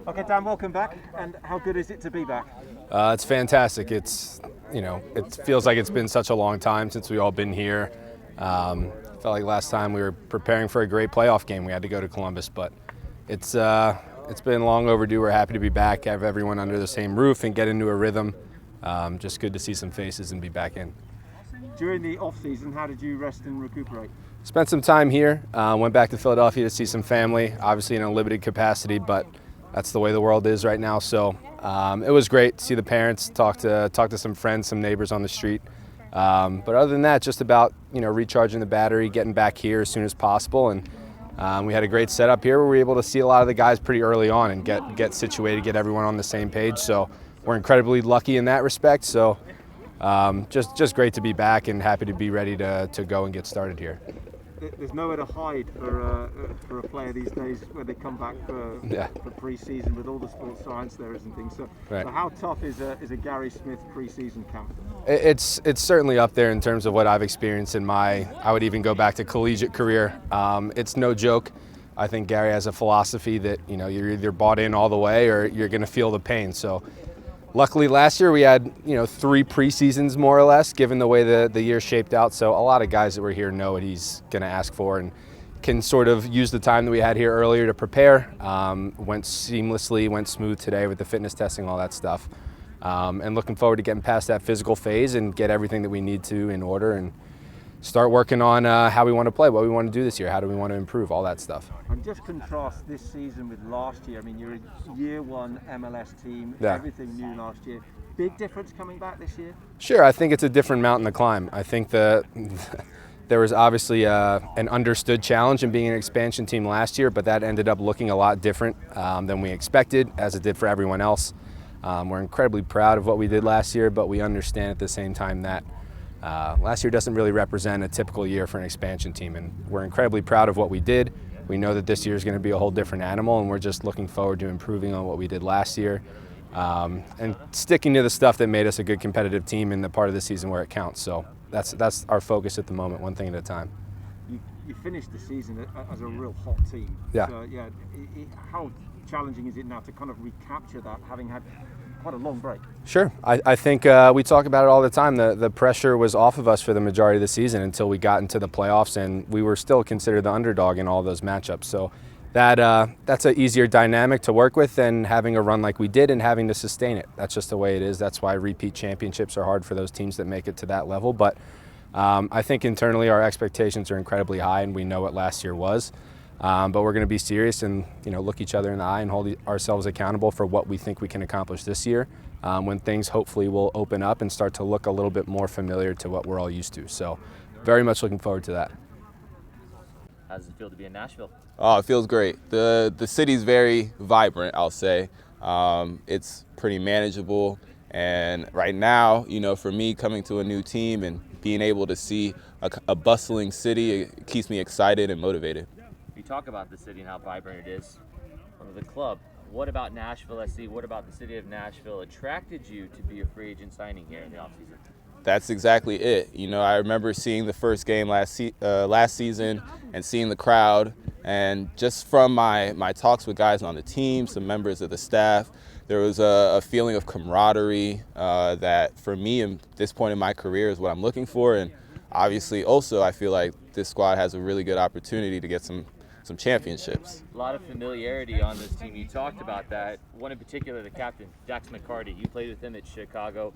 Okay, Dan, welcome back. And how good is it to be back? It's fantastic. It feels like it's been such a long time since we've all been here. Felt like last time we were preparing for a great playoff game. We had to go to Columbus, but it's been long overdue. We're happy to be back, have everyone under the same roof, and get into a rhythm. Just good to see some faces and be back in. During the off-season, how did you rest and recuperate? Spent some time here. Went back to Philadelphia to see some family, obviously in a limited capacity, but that's the way the world is right now. So it was great to see the parents, talk to some friends, some neighbors on the street. But other than that, just about recharging the battery, getting back here as soon as possible, and we had a great setup here where we were able to see a lot of the guys pretty early on and get situated, get everyone on the same page. So we're incredibly lucky in that respect. So just great to be back and happy to be ready to go and get started here. There's nowhere to hide for a player these days when they come back for pre-season with all the sports science there is and things. So, right. So how tough is a Gary Smith pre-season camp? It's certainly up there in terms of what I've experienced in I would even go back to collegiate career. It's no joke. I think Gary has a philosophy that you're either bought in all the way or you're going to feel the pain. So luckily last year we had 3 preseasons more or less, given the way the year shaped out. So a lot of guys that were here know what he's going to ask for and can sort of use the time that we had here earlier to prepare. Went seamlessly, went smooth today with the fitness testing, all that stuff. And looking forward to getting past that physical phase and get everything that we need to in order and start working on how we want to play, what we want to do this year, how do we want to improve, all that stuff. And just contrast this season with last year. I mean, you're a year one MLS team, Yeah. Everything new last year. Big difference coming back this year? Sure, I think it's a different mountain to climb. I think there was obviously an understood challenge in being an expansion team last year, but that ended up looking a lot different than we expected, as it did for everyone else. We're incredibly proud of what we did last year, but we understand at the same time that last year doesn't really represent a typical year for an expansion team, and we're incredibly proud of what we did. We know that this year is going to be a whole different animal, and we're just looking forward to improving on what we did last year and sticking to the stuff that made us a good competitive team in the part of the season where it counts. So that's our focus at the moment, one thing at a time. You finished the season as a real hot team. Yeah. So, how challenging is it now to kind of recapture that, having had quite a long break? Sure. I think we talk about it all the time. The pressure was off of us for the majority of the season until we got into the playoffs, and we were still considered the underdog in all those matchups. So that's an easier dynamic to work with than having a run like we did and having to sustain it. That's just the way it is. That's why repeat championships are hard for those teams that make it to that level. But I think internally our expectations are incredibly high, and we know what last year was. But we're going to be serious and look each other in the eye and hold ourselves accountable for what we think we can accomplish this year, when things hopefully will open up and start to look a little bit more familiar to what we're all used to. So very much looking forward to that. How does it feel to be in Nashville? Oh, it feels great. The city's very vibrant, I'll say. It's pretty manageable. And right now, for me coming to a new team and being able to see a bustling city, it keeps me excited and motivated. You talk about the city and how vibrant it is. Of the club, what about Nashville SC? What about the city of Nashville attracted you to be a free agent signing here in the offseason? That's exactly it. I remember seeing the first game last season and seeing the crowd. And just from my talks with guys on the team, some members of the staff, there was a feeling of camaraderie that for me at this point in my career is what I'm looking for. And obviously also I feel like this squad has a really good opportunity to get some championships. A lot of familiarity on this team. You talked about that. One in particular, the captain, Dax McCarty. You played with him at Chicago.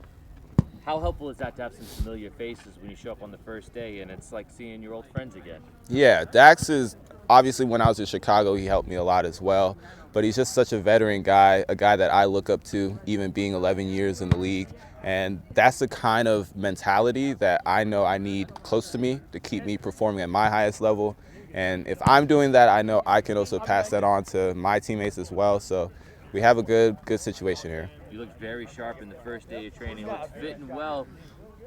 How helpful is that to have some familiar faces when you show up on the first day and it's like seeing your old friends again? Yeah, Dax is obviously, when I was in Chicago, he helped me a lot as well. But he's just such a veteran guy, a guy that I look up to, even being 11 years in the league. And that's the kind of mentality that I know I need close to me to keep me performing at my highest level. And if I'm doing that, I know I can also pass that on to my teammates as well. So we have a good situation here. You looked very sharp in the first day of training. You looked fit and well.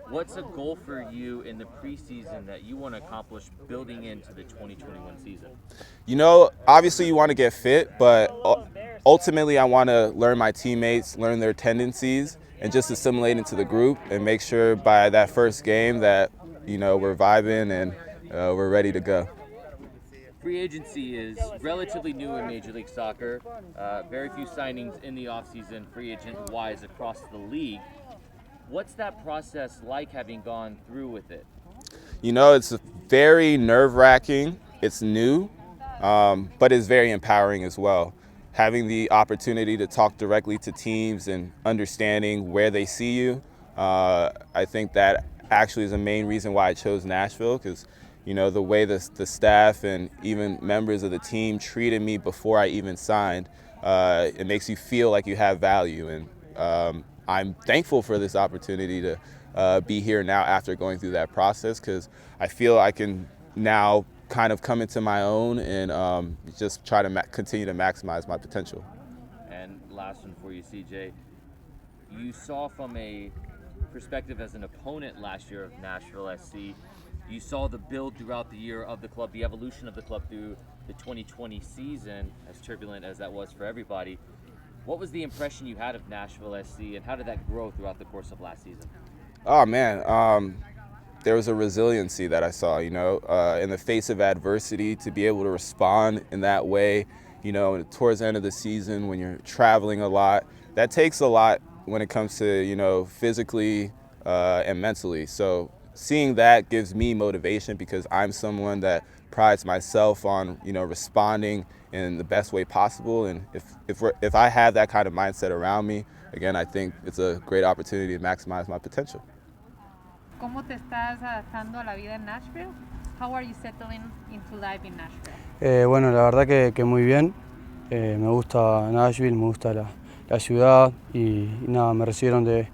What's a goal for you in the preseason that you want to accomplish building into the 2021 season? Obviously you want to get fit, but ultimately I want to learn my teammates, learn their tendencies, and just assimilate into the group and make sure by that first game that, we're vibing and we're ready to go. Free agency is relatively new in Major League Soccer. Very few signings in the offseason, free agent-wise, across the league. What's that process like, having gone through with it? You know, it's very nerve-wracking. It's new, but it's very empowering as well. Having the opportunity to talk directly to teams and understanding where they see you, I think that actually is the main reason why I chose Nashville, because you know, the way the staff and even members of the team treated me before I even signed, it makes you feel like you have value. And I'm thankful for this opportunity to be here now after going through that process, because I feel I can now kind of come into my own and just try to continue to maximize my potential. And last one for you, CJ. You saw from a perspective as an opponent last year of Nashville SC, you saw the build throughout the year of the club, the evolution of the club through the 2020 season, as turbulent as that was for everybody. What was the impression you had of Nashville SC, and how did that grow throughout the course of last season? Oh man, there was a resiliency that I saw, you know, in the face of adversity, to be able to respond in that way, you know, towards the end of the season when you're traveling a lot. That takes a lot when it comes to, you know, physically and mentally. So seeing that gives me motivation, because I'm someone that prides myself on, you know, responding in the best way possible. And if I have that kind of mindset around me, again, I think it's a great opportunity to maximize my potential. ¿Cómo te estás adaptando a la vida en Nashville? How are you settling into life in Nashville? Bueno, la verdad que muy bien. Me gusta Nashville, me gusta la ciudad y nada, me recibieron de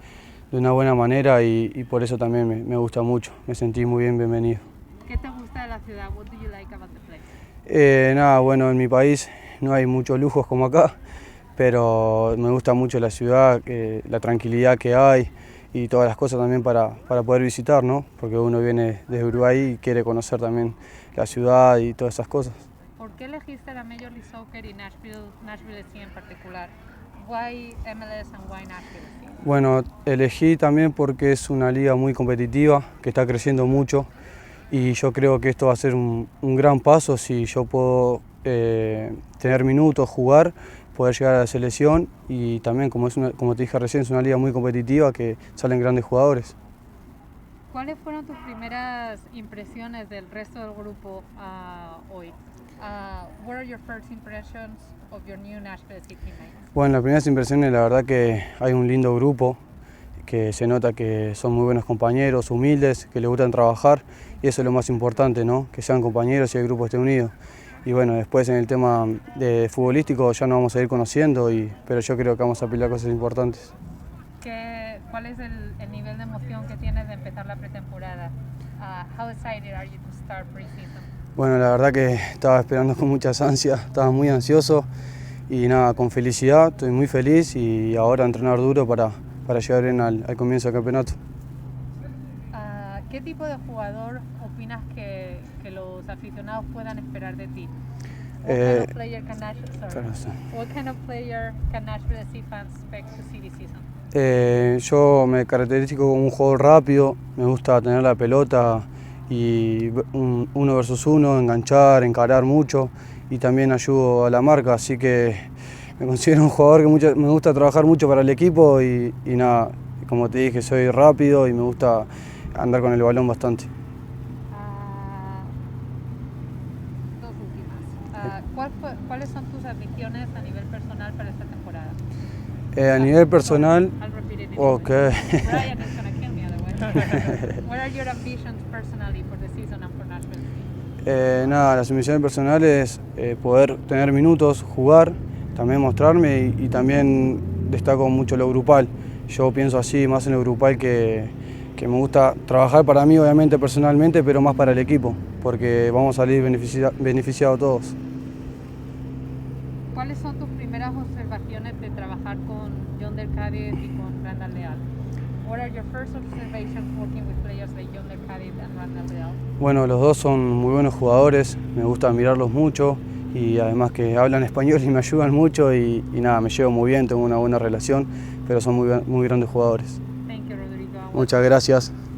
una buena manera y por eso también me gusta mucho. Me sentí muy bienvenido. ¿Qué te gusta de la ciudad? What do you like about the place? Nada, bueno, en mi país no hay muchos lujos como acá, pero me gusta mucho la ciudad, la tranquilidad que hay y todas las cosas también para poder visitar, ¿no? Porque uno viene desde Uruguay y quiere conocer también la ciudad y todas esas cosas. ¿Por qué elegiste la Major League Soccer y Nashville SC en particular? Why MLS and why Nashville SC? Bueno, elegí también porque es una liga muy competitiva, que está creciendo mucho, y yo creo que esto va a ser un gran paso si yo puedo tener minutos, jugar, poder llegar a la selección, y también, como te dije recién, es una liga muy competitiva que salen grandes jugadores. ¿Cuáles fueron tus primeras impresiones del resto del grupo hoy? What are your first impressions of your new Nashville SC teammates? Bueno, las primeras impresiones, la verdad que hay un lindo grupo, que se nota que son muy buenos compañeros, humildes, que les gustan trabajar, y eso es lo más importante, ¿no? Que sean compañeros y el grupo esté unido. Y bueno, después en el tema de futbolístico ya nos vamos a ir conociendo, pero yo creo que vamos a pelear cosas importantes. ¿Cuál es el nivel de emoción que tienes de empezar la pretemporada? How excited are you to start preseason? Bueno, la verdad que estaba esperando con muchas ansias, estaba muy ansioso y nada, con felicidad, estoy muy feliz y ahora entrenar duro para llegar bien al comienzo del campeonato. ¿Qué tipo de jugador opinas que los aficionados puedan esperar de ti? What kind of player can Nashville SC fans expect to see this season? Yo me caracterizo como un jugador rápido, me gusta tener la pelota y uno versus uno, enganchar, encarar mucho, y también ayudo a la marca, así que me considero un jugador que me gusta trabajar mucho para el equipo y nada, como te dije, soy rápido y me gusta andar con el balón bastante. Dos últimas. ¿Cuáles son tus ambiciones a nivel personal para esta temporada? A nivel personal, okay. Brian is going to kill me otherwise. What are your ambitions personally for the season and for Nashville? Nada, las ambiciones personales, poder tener minutos, jugar, también mostrarme y también destaco mucho lo grupal. Yo pienso así, más en lo grupal, que me gusta trabajar para mí, obviamente personalmente, pero más para el equipo, porque vamos a salir beneficiados todos. ¿Cuáles son tus primeras observaciones de trabajar con John Del Cádiz y con Randall Leal? What are your first observations working with players like John Del Cádiz and Randall Leal? Bueno, los dos son muy buenos jugadores, me gusta mirarlos mucho y además que hablan español y me ayudan mucho y nada, me llevo muy bien, tengo una buena relación, pero son muy grandes jugadores. Thank you, Rodrigo. Muchas gracias.